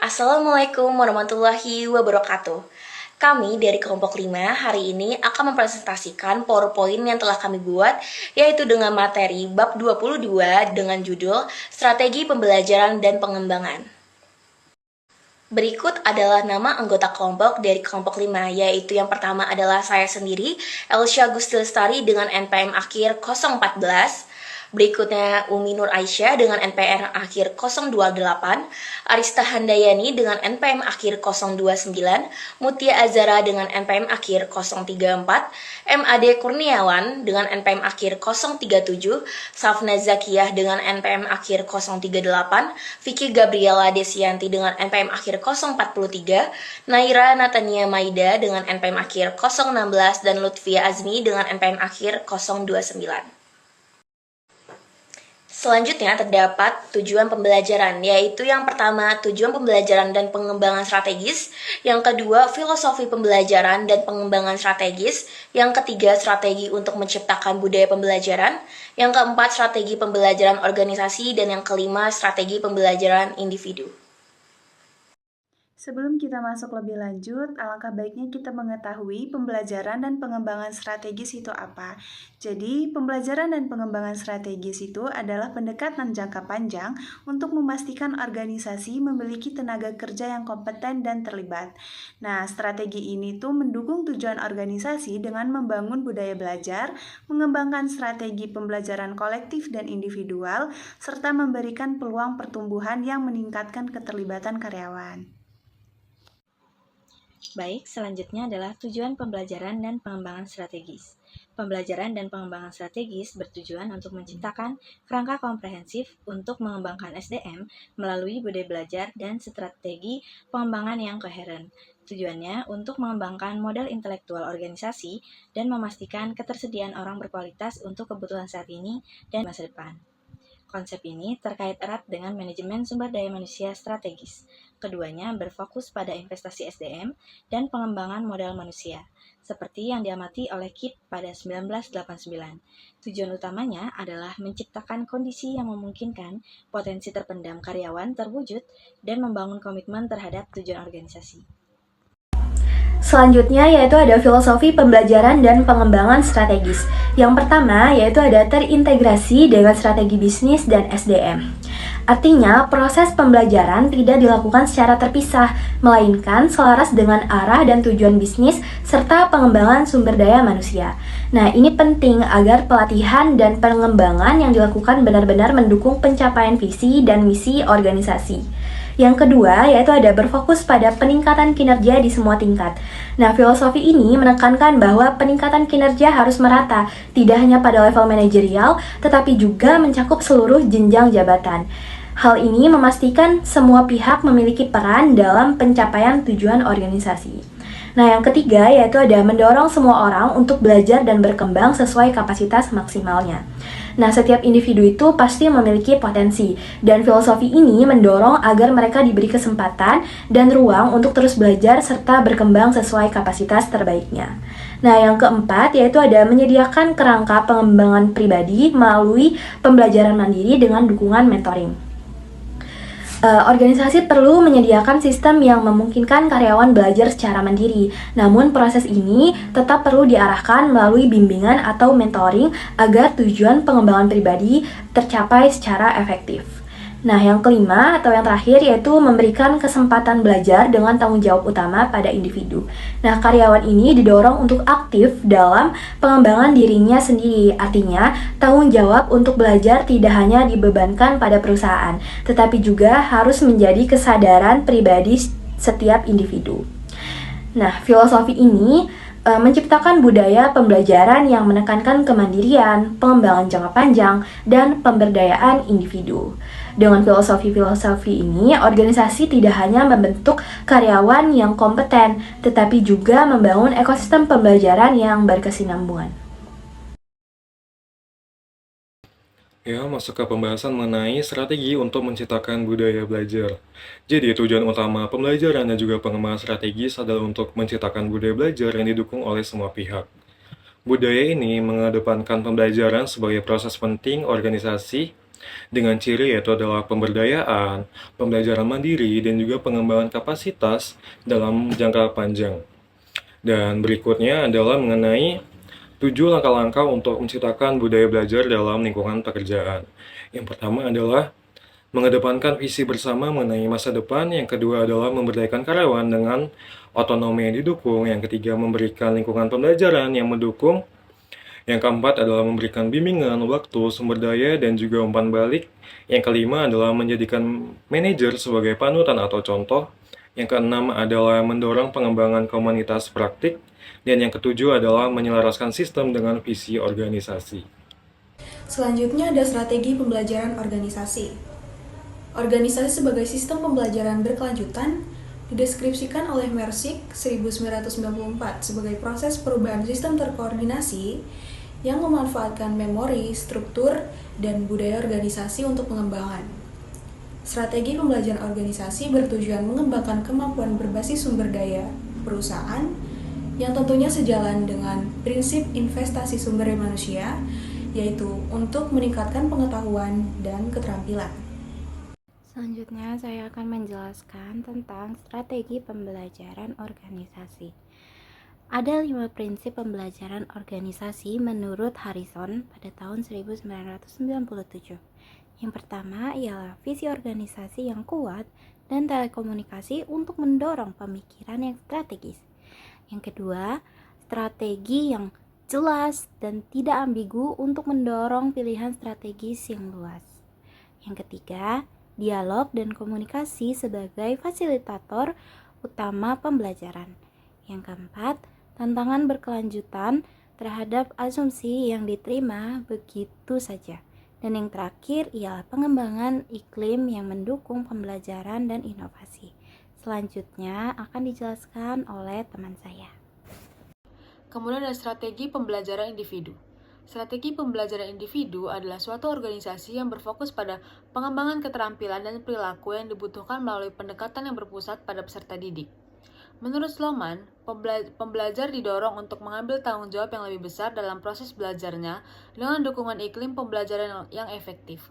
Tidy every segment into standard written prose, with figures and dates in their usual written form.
Assalamualaikum warahmatullahi wabarakatuh. Kami dari kelompok 5 hari ini akan mempresentasikan PowerPoint yang telah kami buat, yaitu dengan materi bab 22 dengan judul Strategi Pembelajaran dan Pengembangan. Berikut adalah nama anggota kelompok dari kelompok 5, yaitu yang pertama adalah saya sendiri, Elsya Gusti Lestari dengan NPM akhir 014. Berikutnya Umi Nur Aisyah dengan NPM akhir 028, Arista Handayani dengan NPM akhir 029, Mutia Azara dengan NPM akhir 034, MAD Kurniawan dengan NPM akhir 037, Safna Zakiyah dengan NPM akhir 038, Vicky Gabriela Desianti dengan NPM akhir 043, Naira Natania Maida dengan NPM akhir 016, dan Lutfia Azmi dengan NPM akhir 029. Selanjutnya terdapat tujuan pembelajaran, yaitu yang pertama tujuan pembelajaran dan pengembangan strategis, yang kedua filosofi pembelajaran dan pengembangan strategis, yang ketiga strategi untuk menciptakan budaya pembelajaran, yang keempat strategi pembelajaran organisasi, dan yang kelima strategi pembelajaran individu. Sebelum kita masuk lebih lanjut, alangkah baiknya kita mengetahui pembelajaran dan pengembangan strategis itu apa. Jadi, pembelajaran dan pengembangan strategis itu adalah pendekatan jangka panjang untuk memastikan organisasi memiliki tenaga kerja yang kompeten dan terlibat. Nah, strategi ini tuh mendukung tujuan organisasi dengan membangun budaya belajar, mengembangkan strategi pembelajaran kolektif dan individual, serta memberikan peluang pertumbuhan yang meningkatkan keterlibatan karyawan. Baik, selanjutnya adalah tujuan pembelajaran dan pengembangan strategis. Pembelajaran dan pengembangan strategis bertujuan untuk menciptakan kerangka komprehensif untuk mengembangkan SDM melalui budaya belajar dan strategi pengembangan yang koheren. Tujuannya untuk mengembangkan modal intelektual organisasi dan memastikan ketersediaan orang berkualitas untuk kebutuhan saat ini dan masa depan. Konsep ini terkait erat dengan manajemen sumber daya manusia strategis. Keduanya berfokus pada investasi SDM dan pengembangan modal manusia, seperti yang diamati oleh KIP pada 1989. Tujuan utamanya adalah menciptakan kondisi yang memungkinkan potensi terpendam karyawan terwujud dan membangun komitmen terhadap tujuan organisasi. Selanjutnya yaitu ada filosofi pembelajaran dan pengembangan strategis. Yang pertama yaitu ada terintegrasi dengan strategi bisnis dan SDM. Artinya, proses pembelajaran tidak dilakukan secara terpisah, melainkan selaras dengan arah dan tujuan bisnis serta pengembangan sumber daya manusia. Nah, ini penting agar pelatihan dan pengembangan yang dilakukan benar-benar mendukung pencapaian visi dan misi organisasi. Yang kedua, yaitu ada berfokus pada peningkatan kinerja di semua tingkat. Nah, filosofi ini menekankan bahwa peningkatan kinerja harus merata, tidak hanya pada level manajerial, tetapi juga mencakup seluruh jenjang jabatan. Hal ini memastikan semua pihak memiliki peran dalam pencapaian tujuan organisasi. Nah, yang ketiga yaitu ada mendorong semua orang untuk belajar dan berkembang sesuai kapasitas maksimalnya. Nah, setiap individu itu pasti memiliki potensi, dan filosofi ini mendorong agar mereka diberi kesempatan dan ruang untuk terus belajar serta berkembang sesuai kapasitas terbaiknya. Nah, yang keempat yaitu ada menyediakan kerangka pengembangan pribadi melalui pembelajaran mandiri dengan dukungan mentoring. Organisasi perlu menyediakan sistem yang memungkinkan karyawan belajar secara mandiri. Namun proses ini tetap perlu diarahkan melalui bimbingan atau mentoring agar tujuan pengembangan pribadi tercapai secara efektif. Nah, yang kelima atau yang terakhir yaitu memberikan kesempatan belajar dengan tanggung jawab utama pada individu. Nah, karyawan ini didorong untuk aktif dalam pengembangan dirinya sendiri. Artinya, tanggung jawab untuk belajar tidak hanya dibebankan pada perusahaan, tetapi juga harus menjadi kesadaran pribadi setiap individu. Nah, filosofi ini menciptakan budaya pembelajaran yang menekankan kemandirian, pengembangan jangka panjang, dan pemberdayaan individu. Dengan filosofi ini, organisasi tidak hanya membentuk karyawan yang kompeten, tetapi juga membangun ekosistem pembelajaran yang berkesinambungan. Ya, masuk ke pembahasan mengenai strategi untuk menciptakan budaya belajar. Jadi, tujuan utama pembelajaran dan juga pengembangan strategis adalah untuk menciptakan budaya belajar yang didukung oleh semua pihak. Budaya ini mengedepankan pembelajaran sebagai proses penting organisasi dengan ciri yaitu adalah pemberdayaan, pembelajaran mandiri, dan juga pengembangan kapasitas dalam jangka panjang. Dan berikutnya adalah mengenai 7 langkah-langkah untuk menciptakan budaya belajar dalam lingkungan pekerjaan. Yang pertama adalah mengedepankan visi bersama mengenai masa depan. Yang kedua adalah memberdayakan karyawan dengan otonomi yang didukung. Yang ketiga, memberikan lingkungan pembelajaran yang mendukung. Yang keempat adalah memberikan bimbingan, waktu, sumber daya, dan juga umpan balik. Yang kelima adalah menjadikan manajer sebagai panutan atau contoh. Yang keenam adalah mendorong pengembangan komunitas praktik. Dan yang ketujuh adalah menyelaraskan sistem dengan visi organisasi. Selanjutnya ada strategi pembelajaran organisasi. Organisasi sebagai sistem pembelajaran berkelanjutan dideskripsikan oleh Mersic 1994 sebagai proses perubahan sistem terkoordinasi yang memanfaatkan memori, struktur, dan budaya organisasi untuk pengembangan. Strategi pembelajaran organisasi bertujuan mengembangkan kemampuan berbasis sumber daya perusahaan yang tentunya sejalan dengan prinsip investasi sumber daya manusia, yaitu untuk meningkatkan pengetahuan dan keterampilan. Selanjutnya, saya akan menjelaskan tentang strategi pembelajaran organisasi. Ada 5 prinsip pembelajaran organisasi menurut Harrison pada tahun 1997. Yang pertama ialah visi organisasi yang kuat dan telekomunikasi untuk mendorong pemikiran yang strategis. Yang kedua, strategi yang jelas dan tidak ambigu untuk mendorong pilihan strategis yang luas. Yang ketiga, dialog dan komunikasi sebagai fasilitator utama pembelajaran. Yang keempat, tantangan berkelanjutan terhadap asumsi yang diterima begitu saja. Dan yang terakhir ialah pengembangan iklim yang mendukung pembelajaran dan inovasi. Selanjutnya akan dijelaskan oleh teman saya. Kemudian ada strategi pembelajaran individu. Strategi pembelajaran individu adalah suatu organisasi yang berfokus pada pengembangan keterampilan dan perilaku yang dibutuhkan melalui pendekatan yang berpusat pada peserta didik. Menurut Sloman, pembelajar didorong untuk mengambil tanggung jawab yang lebih besar dalam proses belajarnya dengan dukungan iklim pembelajaran yang efektif.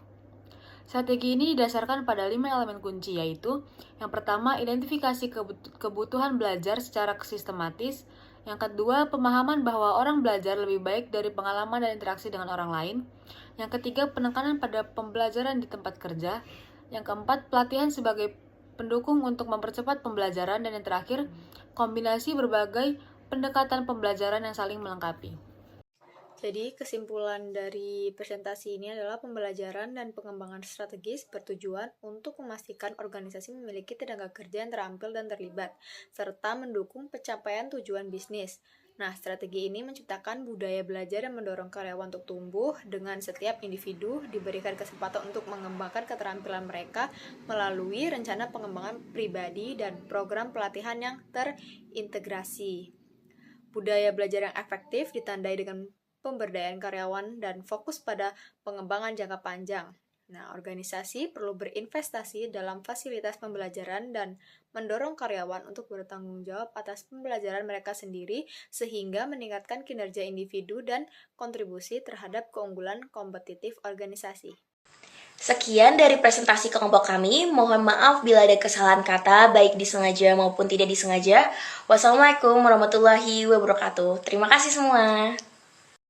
Strategi ini didasarkan pada 5 elemen kunci, yaitu yang pertama, identifikasi kebutuhan belajar secara sistematis. Yang kedua, pemahaman bahwa orang belajar lebih baik dari pengalaman dan interaksi dengan orang lain. Yang ketiga, penekanan pada pembelajaran di tempat kerja. Yang keempat, pelatihan sebagai pendukung untuk mempercepat pembelajaran. Dan yang terakhir, kombinasi berbagai pendekatan pembelajaran yang saling melengkapi. Jadi, kesimpulan dari presentasi ini adalah pembelajaran dan pengembangan strategis bertujuan untuk memastikan organisasi memiliki tenaga kerja yang terampil dan terlibat, serta mendukung pencapaian tujuan bisnis. Nah, strategi ini menciptakan budaya belajar yang mendorong karyawan untuk tumbuh dengan setiap individu diberikan kesempatan untuk mengembangkan keterampilan mereka melalui rencana pengembangan pribadi dan program pelatihan yang terintegrasi. Budaya belajar yang efektif ditandai dengan pemberdayaan karyawan dan fokus pada pengembangan jangka panjang. Nah, organisasi perlu berinvestasi dalam fasilitas pembelajaran dan mendorong karyawan untuk bertanggung jawab atas pembelajaran mereka sendiri sehingga meningkatkan kinerja individu dan kontribusi terhadap keunggulan kompetitif organisasi. Sekian dari presentasi kelompok kami. Mohon maaf bila ada kesalahan kata, baik disengaja maupun tidak disengaja. Wassalamualaikum warahmatullahi wabarakatuh. Terima kasih semua.